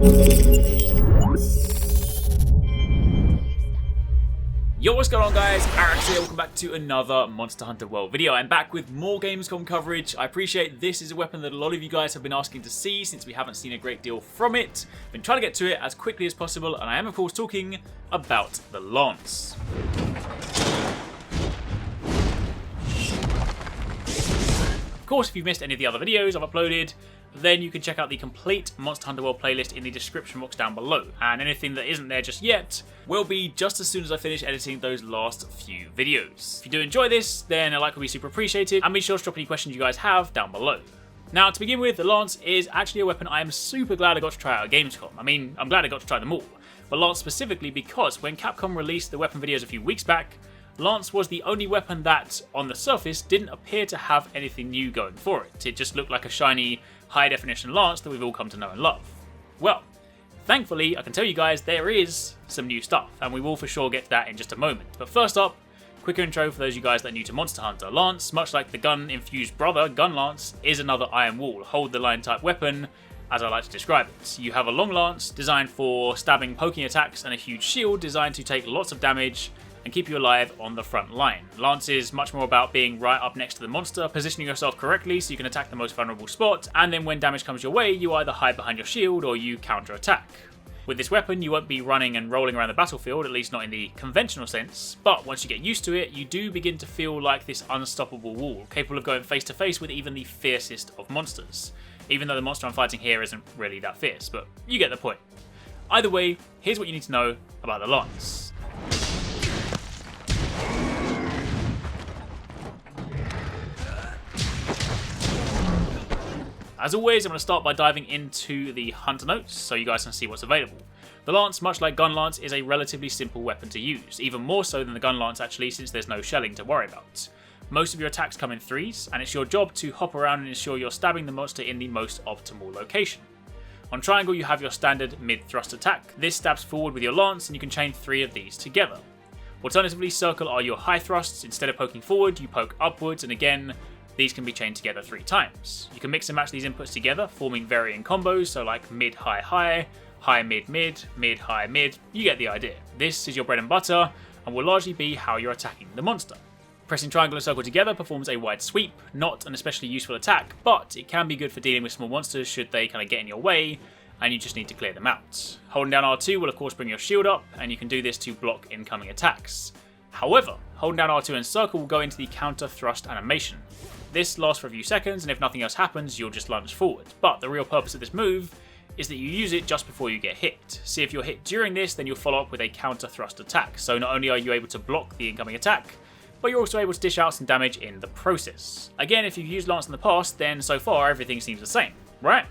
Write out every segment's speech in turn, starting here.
Yo, what's going on guys? Arekkz here, welcome back to another Monster Hunter World video. I'm back with more Gamescom coverage. I appreciate this is a weapon that a lot of you guys have been asking to see since we haven't seen a great deal from it. Been trying to get to it as quickly as possible, and I am of course talking about the Lance. Of course, if you've missed any of the other videos I've uploaded, then you can check out the complete Monster Hunter World playlist in the description box down below, and anything that isn't there just yet will be just as soon as I finish editing those last few videos. If you do enjoy this, then a like will be super appreciated, and be sure to drop any questions you guys have down below. Now, to begin with, the Lance is actually a weapon I am super glad I got to try out at Gamescom. I mean, I'm glad I got to try them all, but Lance specifically because when Capcom released the weapon videos a few weeks back, Lance was the only weapon that, on the surface, didn't appear to have anything new going for it. It just looked like a shiny, high-definition Lance that we've all come to know and love. Well, thankfully, I can tell you guys there is some new stuff, and we will for sure get to that in just a moment. But first up, quick intro for those of you guys that are new to Monster Hunter. Lance, much like the gun-infused brother, Gun Lance, is another Iron Wall, hold-the-line type weapon, as I like to describe it. You have a long lance designed for stabbing, poking attacks, and a huge shield designed to take lots of damage and keep you alive on the front line. Lance is much more about being right up next to the monster, positioning yourself correctly so you can attack the most vulnerable spot, and then when damage comes your way, you either hide behind your shield or you counter-attack. With this weapon, you won't be running and rolling around the battlefield, at least not in the conventional sense, but once you get used to it, you do begin to feel like this unstoppable wall, capable of going face to face with even the fiercest of monsters. Even though the monster I'm fighting here isn't really that fierce, but you get the point. Either way, here's what you need to know about the Lance. As always, I'm going to start by diving into the Hunter Notes so you guys can see what's available. The Lance, much like Gun Lance, is a relatively simple weapon to use, even more so than the Gun Lance actually, since there's no shelling to worry about. Most of your attacks come in threes, and it's your job to hop around and ensure you're stabbing the monster in the most optimal location. On triangle, you have your standard mid-thrust attack. This stabs forward with your Lance, and you can chain 3 of these together. Alternatively, circle are your high thrusts. Instead of poking forward, you poke upwards, and again, these can be chained together 3 times. You can mix and match these inputs together, forming varying combos, so like mid-high-high, high-mid-mid, mid-high-mid, you get the idea. This is your bread and butter, and will largely be how you're attacking the monster. Pressing triangle and circle together performs a wide sweep, not an especially useful attack, but it can be good for dealing with small monsters should they kind of get in your way, and you just need to clear them out. Holding down R2 will of course bring your shield up, and you can do this to block incoming attacks. However, holding down R2 and circle will go into the counter thrust animation. This lasts for a few seconds, and if nothing else happens, you'll just lunge forward. But the real purpose of this move is that you use it just before you get hit. See, if you're hit during this, then you'll follow up with a counter thrust attack. So not only are you able to block the incoming attack, but you're also able to dish out some damage in the process. Again, if you've used Lance in the past, then so far everything seems the same, right?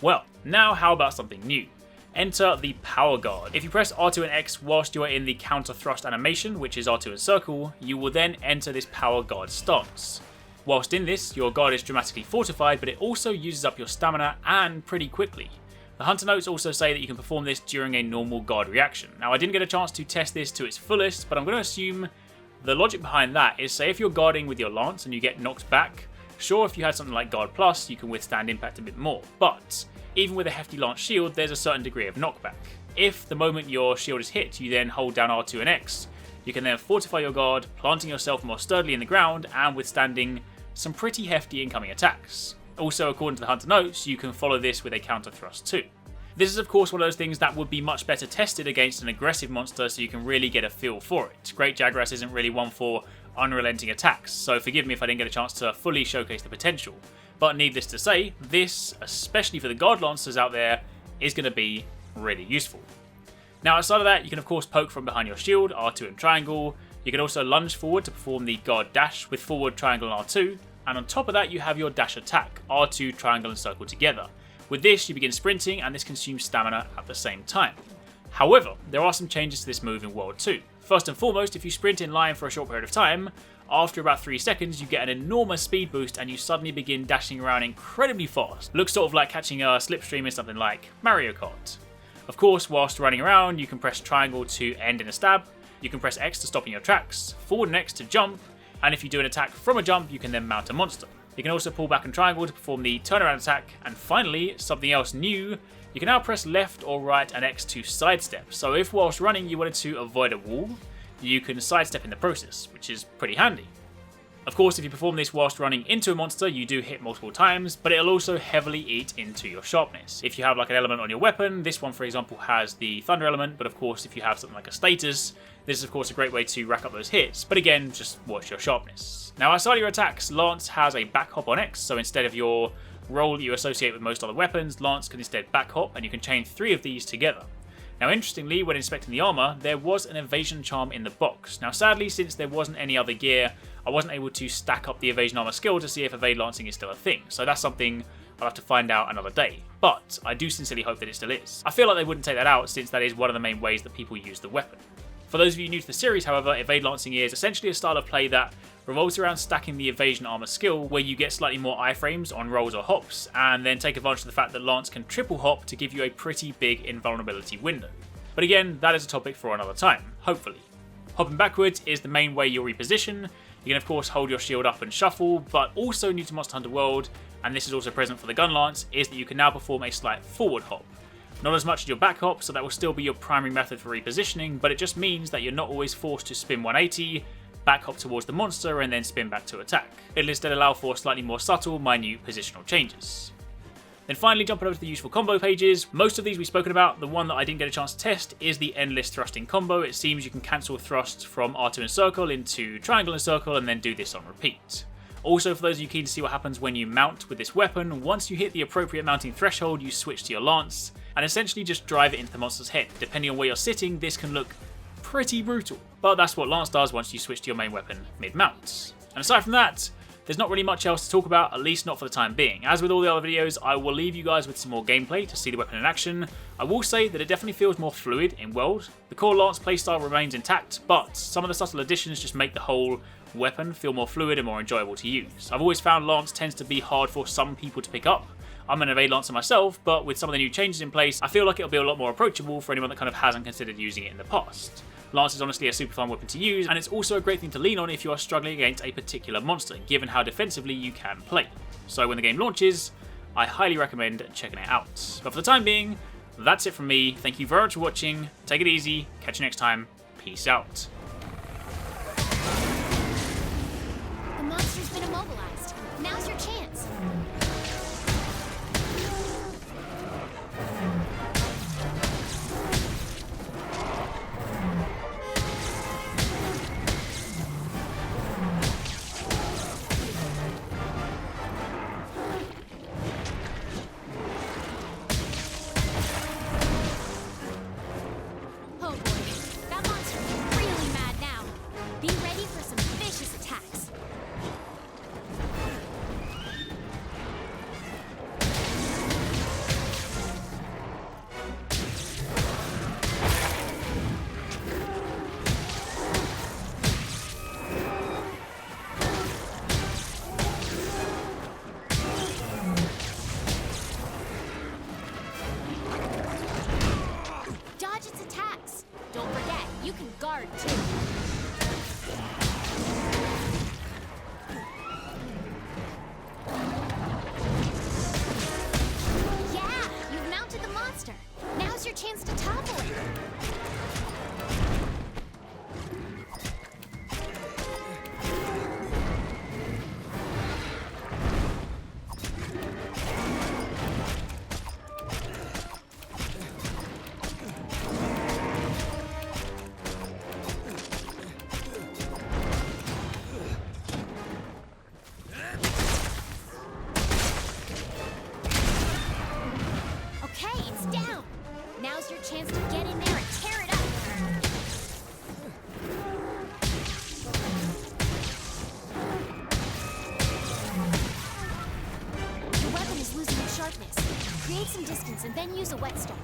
Well, now how about something new? Enter the Power Guard. If you press R2 and X whilst you are in the counter thrust animation, which is R2 and circle, you will then enter this Power Guard stance. Whilst in this, your guard is dramatically fortified, but it also uses up your stamina and pretty quickly. The Hunter Notes also say that you can perform this during a normal guard reaction. Now, I didn't get a chance to test this to its fullest, but I'm going to assume the logic behind that is, say if you're guarding with your Lance and you get knocked back, sure, if you had something like Guard Plus, you can withstand impact a bit more, but even with a hefty Lance shield, there's a certain degree of knockback. If the moment your shield is hit, you then hold down R2 and X, you can then fortify your guard, planting yourself more sturdily in the ground and withstanding some pretty hefty incoming attacks. Also, according to the Hunter Notes, you can follow this with a counter thrust too. This is of course one of those things that would be much better tested against an aggressive monster so you can really get a feel for it. Great Jagras isn't really one for unrelenting attacks, so forgive me if I didn't get a chance to fully showcase the potential. But needless to say, this, especially for the Guard Lancers out there, is going to be really useful. Now outside of that, you can of course poke from behind your shield, R2 and triangle. You can also lunge forward to perform the guard dash with forward, triangle and R2, and on top of that you have your dash attack, R2, triangle and circle together. With this you begin sprinting, and this consumes stamina at the same time. However, there are some changes to this move in World 2. First and foremost, if you sprint in line for a short period of time, after about 3 seconds you get an enormous speed boost and you suddenly begin dashing around incredibly fast. Looks sort of like catching a slipstream in something like Mario Kart. Of course, whilst running around you can press triangle to end in a stab, you can press X to stop in your tracks, forward and X to jump, and if you do an attack from a jump you can then mount a monster. You can also pull back and triangle to perform the turnaround attack, and finally, something else new You can now press left or right and X to sidestep, so if whilst running you wanted to avoid a wall, you can sidestep in the process, which is pretty handy. Of course, if you perform this whilst running into a monster, you do hit multiple times, but it'll also heavily eat into your sharpness. If you have like an element on your weapon, this one for example has the thunder element, but of course if you have something like a status, this is of course a great way to rack up those hits, but again, just watch your sharpness. Now outside of your attacks, Lance has a back hop on X, so instead of your roll that you associate with most other weapons, Lance can instead back hop, and you can chain 3 of these together. Now interestingly, when inspecting the armour, there was an evasion charm in the box. Now sadly, since there wasn't any other gear, I wasn't able to stack up the evasion armour skill to see if evade lancing is still a thing, so that's something I'll have to find out another day, but I do sincerely hope that it still is. I feel like they wouldn't take that out since that is one of the main ways that people use the weapon. For those of you new to the series, however, evade lancing is essentially a style of play that revolves around stacking the evasion armor skill, where you get slightly more iframes on rolls or hops, and then take advantage of the fact that Lance can triple hop to give you a pretty big invulnerability window. But again, that is a topic for another time, hopefully. Hopping backwards is the main way you'll reposition. You can of course hold your shield up and shuffle, but also new to Monster Hunter World, and this is also present for the gun lance, is that you can now perform a slight forward hop. Not as much as your back hop, so that will still be your primary method for repositioning, but it just means that you're not always forced to spin 180, back hop towards the monster, and then spin back to attack. It'll instead allow for slightly more subtle, minute positional changes. Then finally jumping over to the useful combo pages, most of these we've spoken about. The one that I didn't get a chance to test is the endless thrusting combo. It seems you can cancel thrusts from R2 and circle into triangle and circle and then do this on repeat. Also, for those of you keen to see what happens when you mount with this weapon, once you hit the appropriate mounting threshold, you switch to your lance and essentially just drive it into the monster's head. Depending on where you're sitting, this can look pretty brutal, but that's what Lance does once you switch to your main weapon mid-mount. And aside from that, there's not really much else to talk about, at least not for the time being. As with all the other videos, I will leave you guys with some more gameplay to see the weapon in action. I will say that it definitely feels more fluid in World. The core Lance playstyle remains intact, but some of the subtle additions just make the whole weapon feel more fluid and more enjoyable to use. I've always found Lance tends to be hard for some people to pick up. I'm an evade lancer myself, but with some of the new changes in place, I feel like it'll be a lot more approachable for anyone that kind of hasn't considered using it in the past. Lance is honestly a super fun weapon to use, and it's also a great thing to lean on if you are struggling against a particular monster, given how defensively you can play. So when the game launches, I highly recommend checking it out. But for the time being, that's it from me. Thank you very much for watching, take it easy, catch you next time, peace out. The monster's been immobilized. Now's your chance. Guard too. Yeah, you've mounted the monster. Now's your chance to topple it. Down. Now's your chance to get in there and tear it up. Your weapon is losing its sharpness. Create some distance and then use a wet star.